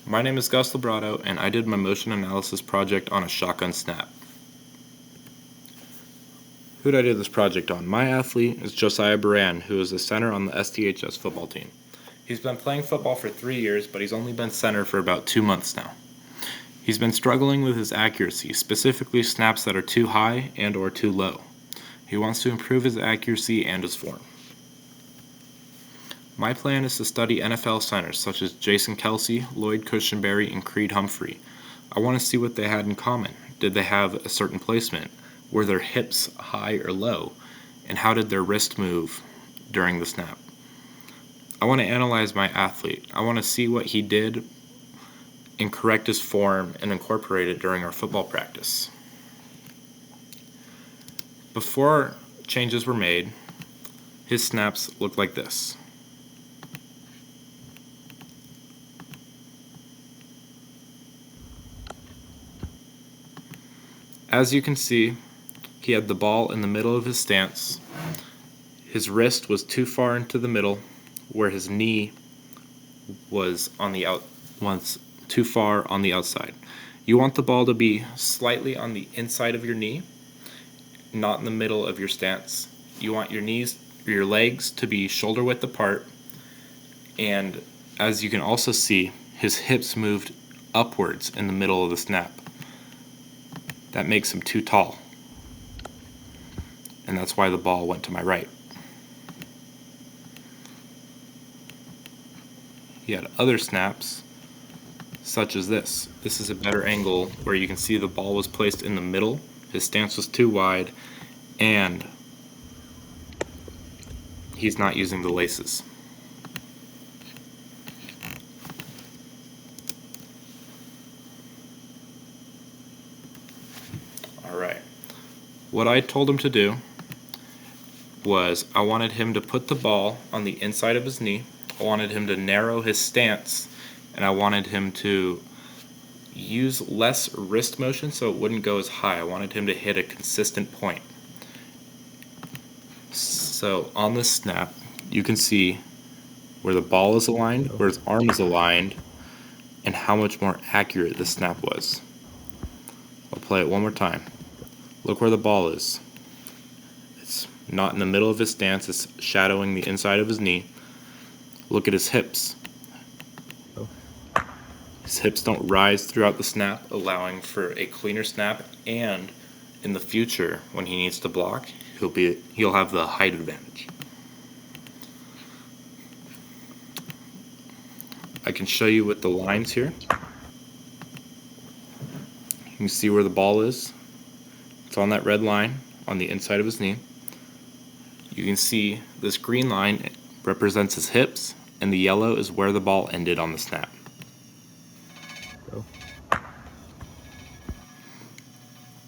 My name is Gus Labrado, and I did my motion analysis project on a shotgun snap. Who did I do this project on? My athlete is Josiah Baran, who is the center on the STHS football team. He's been playing football for 3 years, but he's only been center for about 2 months now. He's been struggling with his accuracy, specifically snaps that are too high and or too low. He wants to improve his accuracy and his form. My plan is to study NFL centers such as Jason Kelce, Lloyd Cushenberry, and Creed Humphrey. I want to see what they had in common. Did they have a certain placement? Were their hips high or low? And how did their wrist move during the snap? I want to analyze my athlete. I want to see what he did and correct his form and incorporate it during our football practice. Before changes were made, his snaps looked like this. As you can see, he had the ball in the middle of his stance. His wrist was too far into the middle, where his knee was too far on the outside. You want the ball to be slightly on the inside of your knee, not in the middle of your stance. You want your legs to be shoulder width apart, and as you can also see, his hips moved upwards in the middle of the snap. That makes him too tall, and that's why the ball went to my right. He had other snaps, such as this. This is a better angle where you can see the ball was placed in the middle, his stance was too wide, and he's not using the laces. Alright. What I told him to do was I wanted him to put the ball on the inside of his knee. I wanted him to narrow his stance, and I wanted him to use less wrist motion so it wouldn't go as high. I wanted him to hit a consistent point. So on this snap, you can see where the ball is aligned, where his arm is aligned, and how much more accurate the snap was. I'll play it one more time. Look where the ball is. It's not in the middle of his stance, it's shadowing the inside of his knee. Look at his hips. His hips don't rise throughout the snap, allowing for a cleaner snap, and in the future, when he needs to block, he'll have the height advantage. I can show you with the lines here. You can see where the ball is. It's on that red line on the inside of his knee. You can see this green line represents his hips, and the yellow is where the ball ended on the snap.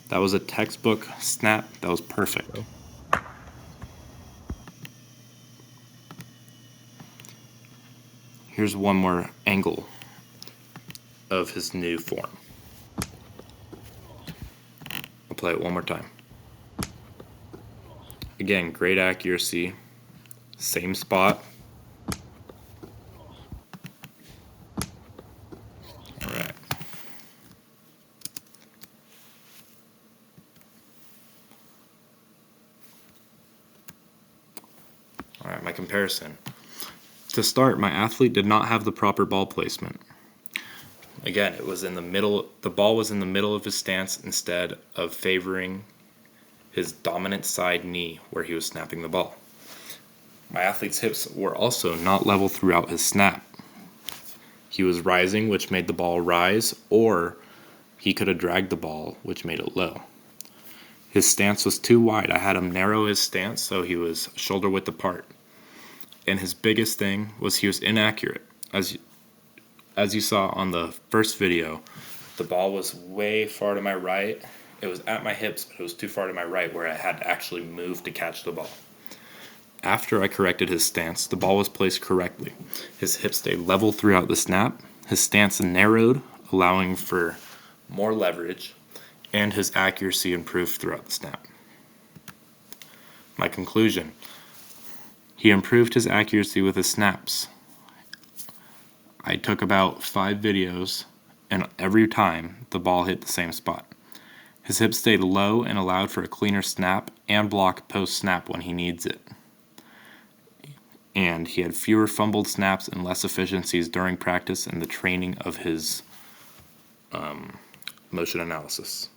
That was a textbook snap. That was perfect. Here's one more angle of his new form. I'll play it one more time. Again, great accuracy, same spot. Alright. Alright, my comparison. To start, my athlete did not have the proper ball placement. Again, it was in the middle. The ball was in the middle of his stance instead of favoring his dominant side knee where he was snapping the ball. My athlete's hips were also not level throughout his snap. He was rising, which made the ball rise, or he could have dragged the ball, which made it low. His stance was too wide. I had him narrow his stance so he was shoulder width apart. And his biggest thing was he was inaccurate. As you saw on the first video, the ball was way far to my right. It was at my hips, but it was too far to my right where I had to actually move to catch the ball. After I corrected his stance, the ball was placed correctly. His hips stayed level throughout the snap. His stance narrowed, allowing for more leverage, and his accuracy improved throughout the snap. My conclusion: he improved his accuracy with his snaps. I took about 5 videos, and every time the ball hit the same spot. His hips stayed low and allowed for a cleaner snap and block post-snap when he needs it. And he had fewer fumbled snaps and less efficiencies during practice and the training of his motion analysis.